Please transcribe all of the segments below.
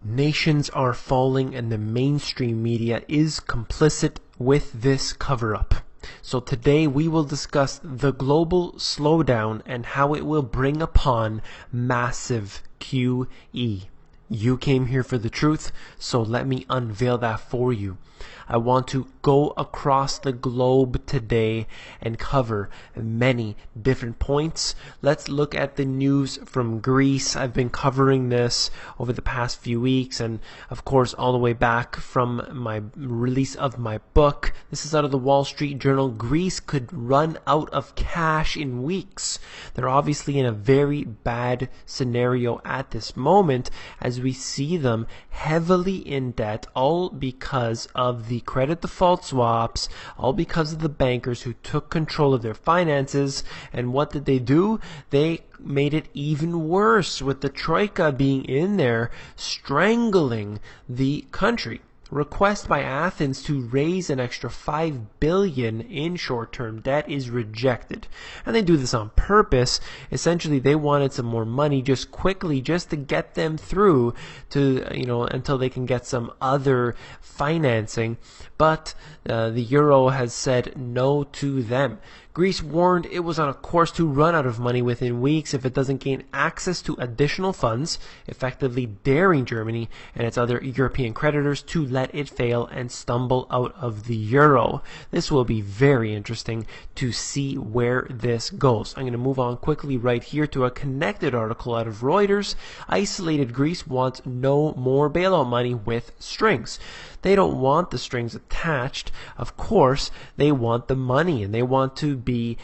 Nations are falling and the mainstream media is complicit with this cover-up. So today we will discuss the global slowdown and how it will bring upon massive QE. You came here for the truth, so let me unveil that for you. I want to go across the globe today and cover many different points. Let's look at the news from Greece. I've been covering this over the past few weeks and of course all the way back from my release of my book. This is out of the Wall Street Journal. Greece could run out of cash in weeks. They're obviously in a very bad scenario at this moment as we see them heavily in debt, all because of the credit default swaps, all because of the bankers who took control of their finances. And what did they do? They made it even worse with the Troika being in there strangling the country. Request by Athens to raise an extra $5 billion in short-term debt is rejected. And they do this on purpose. Essentially, they wanted some more money just quickly just to get them through to, until they can get some other financing. But the euro has said no to them. Greece warned it was on a course to run out of money within weeks if it doesn't gain access to additional funds, effectively daring Germany and its other European creditors to let it fail and stumble out of the euro. This will be very interesting to see where this goes. I'm going to move on quickly right here to a connected article out of Reuters. Isolated Greece wants no more bailout money with strings. They don't want the strings attached. Of course, they want the money and they want to be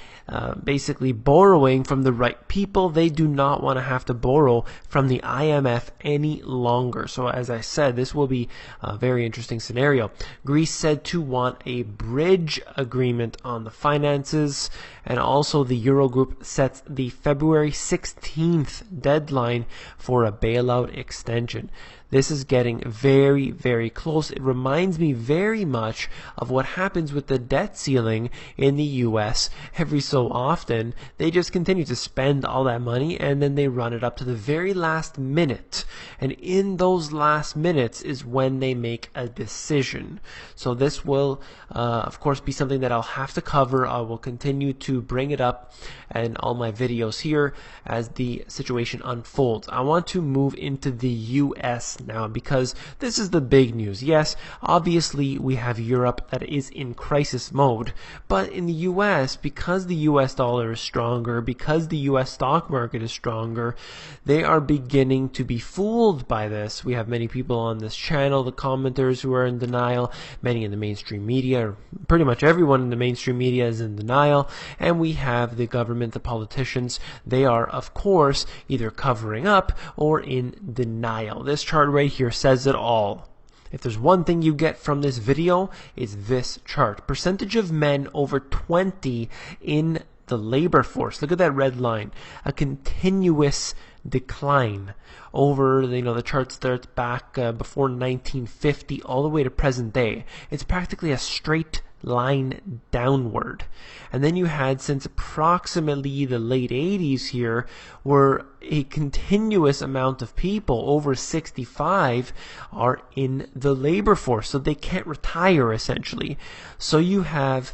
basically borrowing from the right people. They do not want to have to borrow from the IMF any longer. So as I said, this will be a very interesting scenario. Greece said to want a bridge agreement on the finances, and also the Eurogroup sets the February 16th deadline for a bailout extension. This is getting very, very close. It reminds me very much of what happens with the debt ceiling in the US. Every so often, they just continue to spend all that money and then they run it up to the very last minute. And in those last minutes is when they make a decision. So this will, of course, be something that I'll have to cover. I will continue to bring it up in all my videos here as the situation unfolds. I want to move into the US now because this is the big news. Yes, obviously we have Europe that is in crisis mode, but in the US, because the US dollar is stronger, because the US stock market is stronger, they are beginning to be fooled by this. We have many people on this channel, the commenters, who are in denial, many in the mainstream media, or pretty much everyone in the mainstream media is in denial, and we have the government, the politicians. They are, of course, either covering up or in denial. This chart right here says it all. If there's one thing you get from this video, it's this chart. Percentage of men over 20 in the labor force. Look at that red line. A continuous decline over, the chart starts back before 1950 all the way to present day. It's practically a straight line downward. And then you had, since approximately the late 80s here, where a continuous amount of people over 65 are in the labor force, so they can't retire essentially. So you have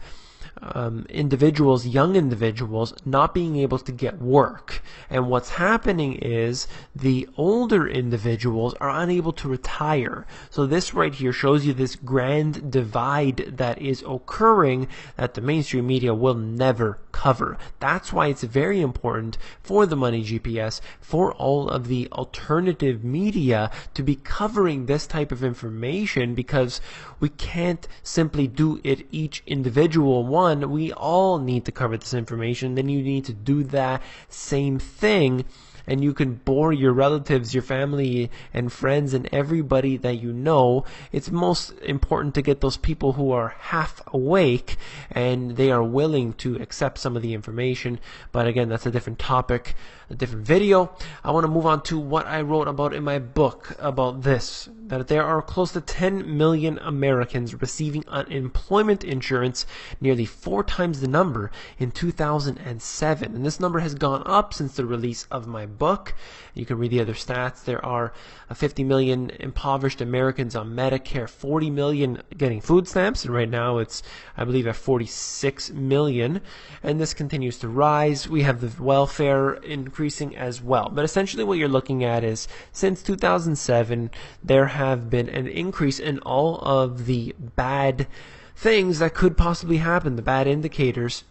individuals, young individuals, not being able to get work. And what's happening is the older individuals are unable to retire. So this right here shows you this grand divide that is occurring that the mainstream media will never cover. That's why it's very important for the Money GPS, for all of the alternative media to be covering this type of information, because we can't simply do it each individual one. We all need to cover this information. Then you need to do that same thing, and you can bore your relatives, your family and friends and everybody that you know. It's most important to get those people who are half awake and they are willing to accept some of the information. But again, that's a different topic, a different video. I want to move on to what I wrote about in my book about this, that there are close to 10 million Americans receiving unemployment insurance, nearly 4 times the number in 2007. And this number has gone up since the release of my book. You can read the other stats. There are 50 million impoverished Americans on Medicare, 40 million getting food stamps, and right now it's, I believe, at 46 million, and this continues to rise. We have the welfare increasing as well. But essentially what you're looking at is, since 2007, there have been an increase in all of the bad things that could possibly happen, the bad indicators.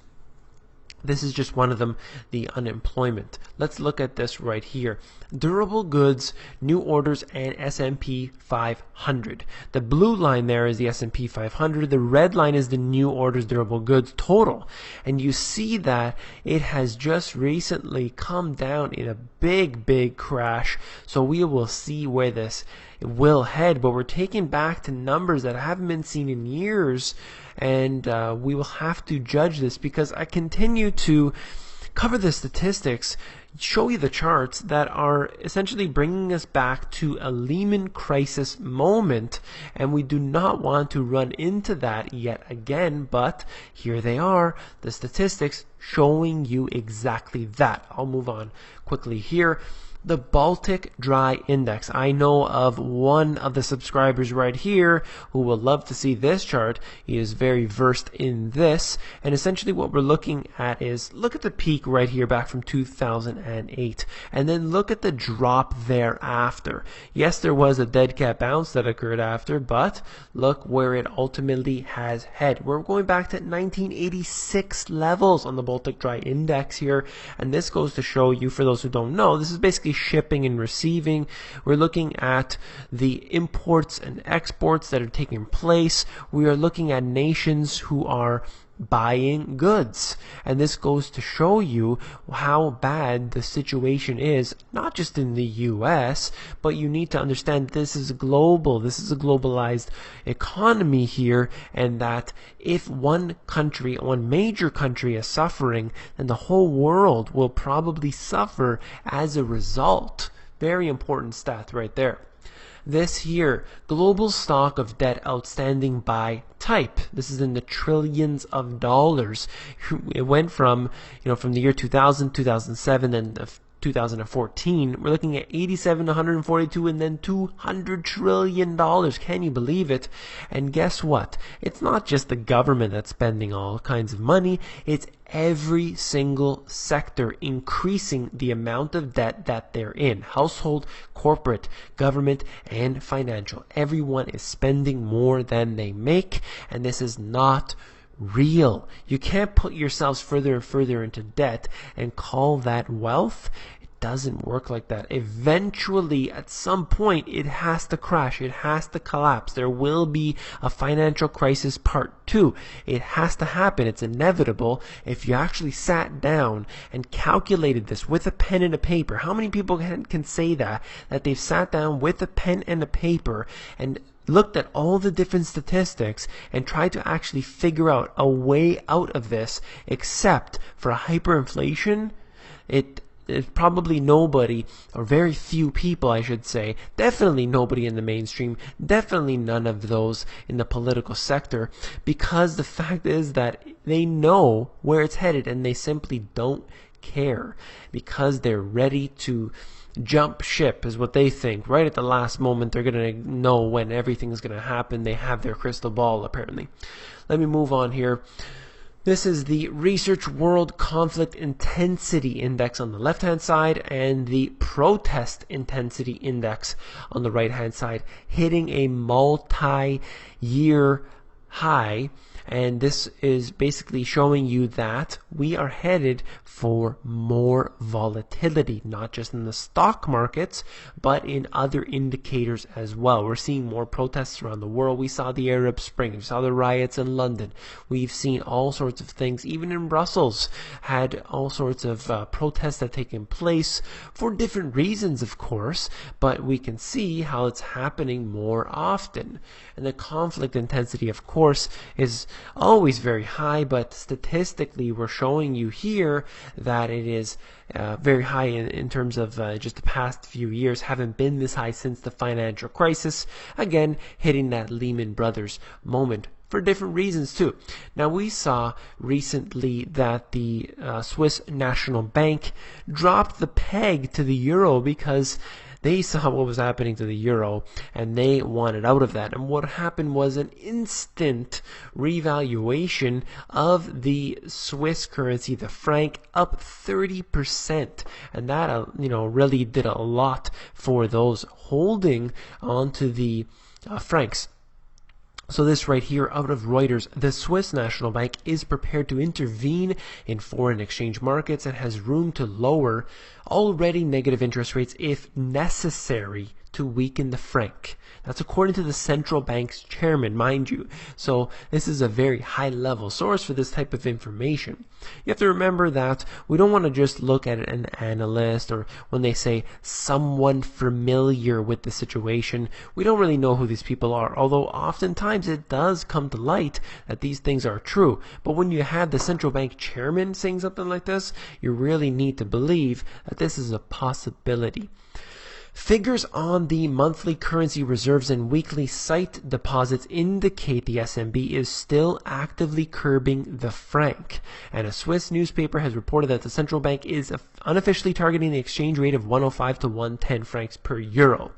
This is just one of them, the unemployment. Let's look at this right here. Durable goods, new orders, and S&P 500. The blue line there is the S&P 500. The red line is the new orders, durable goods total. And you see that it has just recently come down in a big crash. So we will see where this will head, but we're taken back to numbers that haven't been seen in years, and we will have to judge this, because I continue to cover the statistics, show you the charts that are essentially bringing us back to a Lehman crisis moment, and we do not want to run into that yet again, but here they are, the statistics showing you exactly that. I'll move on quickly here. The Baltic Dry Index. I know of one of the subscribers right here who will love to see this chart. He is very versed in this, and essentially what we're looking at is, look at the peak right here back from 2008, and then look at the drop thereafter. Yes, there was a dead cat bounce that occurred after, but look where it ultimately has head. We're going back to 1986 levels on the Baltic Dry Index here, and this goes to show you, for those who don't know, this is basically shipping and receiving. We're looking at the imports and exports that are taking place. We are looking at nations who are buying goods, and this goes to show you how bad the situation is, not just in the US, but you need to understand this is global. This is a globalized economy here, and that if one country, one major country is suffering, then the whole world will probably suffer as a result. Very important stat right there. This here, global stock of debt outstanding by type. This is in the trillions of dollars. It went from, from the year 2000, 2007, and 2014, we're looking at 87 to 142 and then $200 trillion. Can you believe it? And guess what? It's not just the government that's spending all kinds of money. It's every single sector increasing the amount of debt that they're in. Household, corporate, government, and financial. Everyone is spending more than they make, and this is not real. You can't put yourselves further and further into debt and call that wealth. It doesn't work like that. Eventually, at some point, it has to crash. It has to collapse. There will be a financial crisis part 2. It has to happen. It's inevitable. If you actually sat down and calculated this with a pen and a paper, how many people can say that they've sat down with a pen and a paper and looked at all the different statistics and tried to actually figure out a way out of this, except for hyperinflation? It's probably nobody, or very few people I should say, definitely nobody in the mainstream, definitely none of those in the political sector, because the fact is that they know where it's headed and they simply don't care, because they're ready to jump ship, is what they think. Right at the last moment, they're going to know when everything's going to happen. They have their crystal ball, apparently. Let me move on here. This is the Research World Conflict Intensity Index on the left-hand side and the Protest Intensity Index on the right-hand side, hitting a multi-year high. And this is basically showing you that we are headed for more volatility, not just in the stock markets, but in other indicators as well. We're seeing more protests around the world. We saw the Arab Spring. We saw the riots in London. We've seen all sorts of things. Even in Brussels, had all sorts of protests that have taken place for different reasons, of course, but we can see how it's happening more often. And the conflict intensity, of course, is always very high, but statistically we're showing you here that it is very high in terms of just the past few years. Haven't been this high since the financial crisis, again hitting that Lehman Brothers moment for different reasons too. Now, we saw recently that the Swiss National Bank dropped the peg to the euro because they saw what was happening to the euro and they wanted out of that. And what happened was an instant revaluation of the Swiss currency, the franc, up 30%. And that, really did a lot for those holding onto the francs. So this right here out of Reuters, the Swiss National Bank is prepared to intervene in foreign exchange markets and has room to lower already negative interest rates if necessary to weaken the franc. That's according to the central bank's chairman, mind you. So this is a very high-level source for this type of information. You have to remember that we don't want to just look at an analyst or when they say someone familiar with the situation. We don't really know who these people are, although oftentimes it does come to light that these things are true. But when you have the central bank chairman saying something like this, you really need to believe that this is a possibility. Figures on the monthly currency reserves and weekly sight deposits indicate the SNB is still actively curbing the franc. And a Swiss newspaper has reported that the central bank is unofficially targeting the exchange rate of 105 to 110 francs per euro.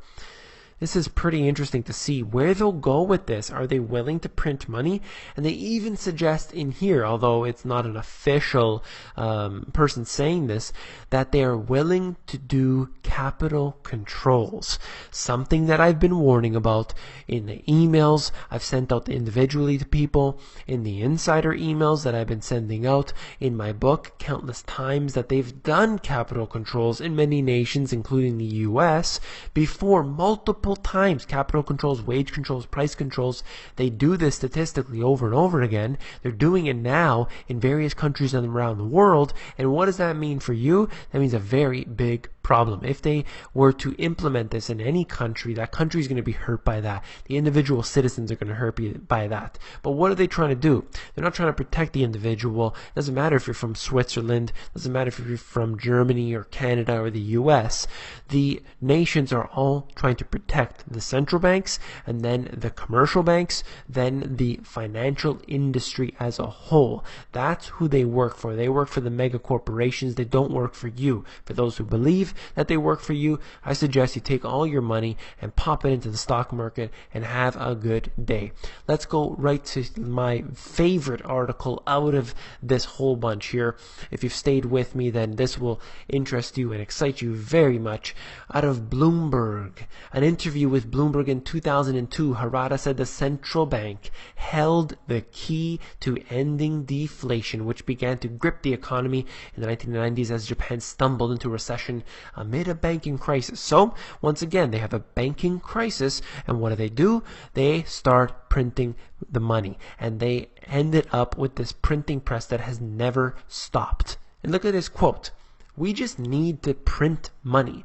This is pretty interesting to see where they'll go with this. Are they willing to print money? And they even suggest in here, although it's not an official person saying this, that they are willing to do capital controls. Something that I've been warning about in the emails I've sent out individually to people, in the insider emails that I've been sending out, in my book countless times that they've done capital controls in many nations, including the US, before multiple times. Capital controls, wage controls, price controls. They do this statistically over and over again. They're doing it now in various countries around the world. And what does that mean for you? That means a very big problem. If they were to implement this in any country, that country is going to be hurt by that. The individual citizens are going to hurt by that. But what are they trying to do? They're not trying to protect the individual. It doesn't matter if you're from Switzerland. It doesn't matter if you're from Germany or Canada or the US. The nations are all trying to protect the central banks and then the commercial banks, then the financial industry as a whole. That's who they work for. They work for the mega corporations. They don't work for you. For those who believe that they work for you, I suggest you take all your money and pop it into the stock market and have a good day. Let's go right to my favorite article out of this whole bunch here. If you've stayed with me, then this will interest you and excite you very much. Out of Bloomberg, an interview with Bloomberg in 2002, Harada said the central bank held the key to ending deflation, which began to grip the economy in the 1990s as Japan stumbled into recession amid a banking crisis. So, once again, they have a banking crisis, and what do? They start printing the money, and they ended up with this printing press that has never stopped. And look at this quote: "We just need to print money."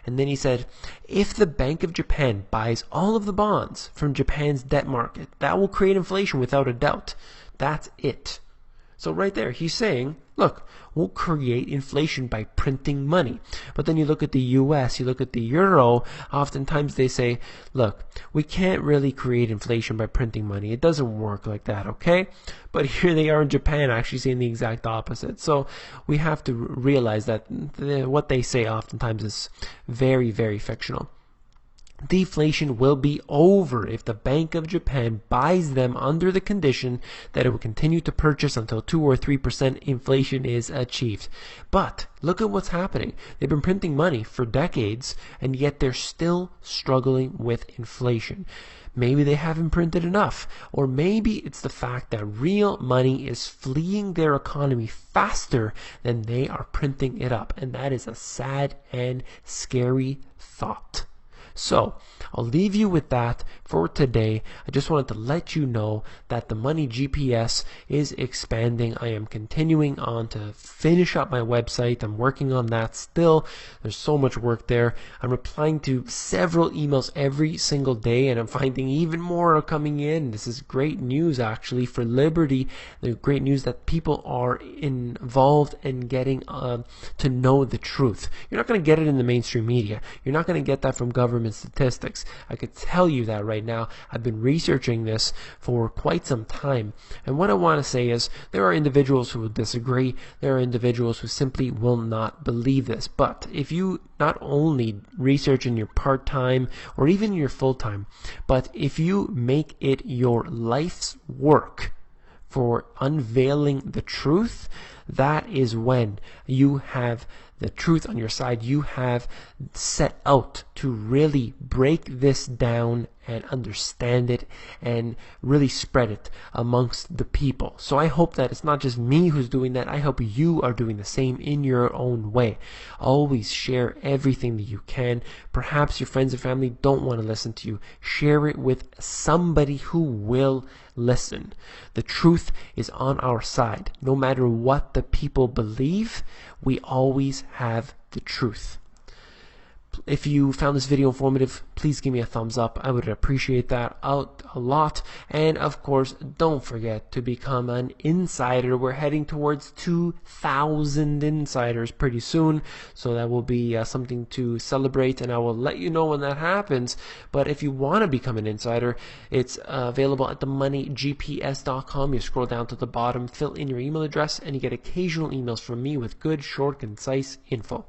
And then he said, if the Bank of Japan buys all of the bonds from Japan's debt market, that will create inflation without a doubt. That's it. So right there, he's saying, look, we'll create inflation by printing money. But then you look at the US, you look at the euro, oftentimes they say, look, we can't really create inflation by printing money. It doesn't work like that, okay? But here they are in Japan actually saying the exact opposite. So we have to realize that what they say oftentimes is very, very fictional. Deflation will be over if the Bank of Japan buys them under the condition that it will continue to purchase until 2 or 3% inflation is achieved. But look at what's happening. They've been printing money for decades, and yet they're still struggling with inflation. Maybe they haven't printed enough, or maybe it's the fact that real money is fleeing their economy faster than they are printing it up, and that is a sad and scary thought. So, I'll leave you with that for today. I just wanted to let you know that the Money GPS is expanding. I am continuing on to finish up my website. I'm working on that still. There's so much work there. I'm replying to several emails every single day, and I'm finding even more are coming in. This is great news actually for Liberty. There's great news that people are involved in getting to know the truth. You're not going to get it in the mainstream media. You're not going to get that from government unemployment statistics. I could tell you that right now. I've been researching this for quite some time. And what I want to say is there are individuals who will disagree. There are individuals who simply will not believe this. But if you not only research in your part-time or even your full-time, but if you make it your life's work for unveiling the truth, that is when you have the truth on your side. You have set out to really break this down and understand it and really spread it amongst the people. So I hope that it's not just me who's doing that. I hope you are doing the same in your own way. Always share everything that you can. Perhaps your friends and family don't want to listen to you. Share it with somebody who will listen. The truth is on our side. No matter what the people believe, we always have the truth. If you found this video informative, please give me a thumbs up. I would appreciate that a lot. And of course, don't forget to become an insider. We're heading towards 2,000 insiders pretty soon, so that will be something to celebrate, and I will let you know when that happens. But if you want to become an insider, it's available at themoneygps.com. You scroll down to the bottom, fill in your email address, and you get occasional emails from me with good, short, concise info.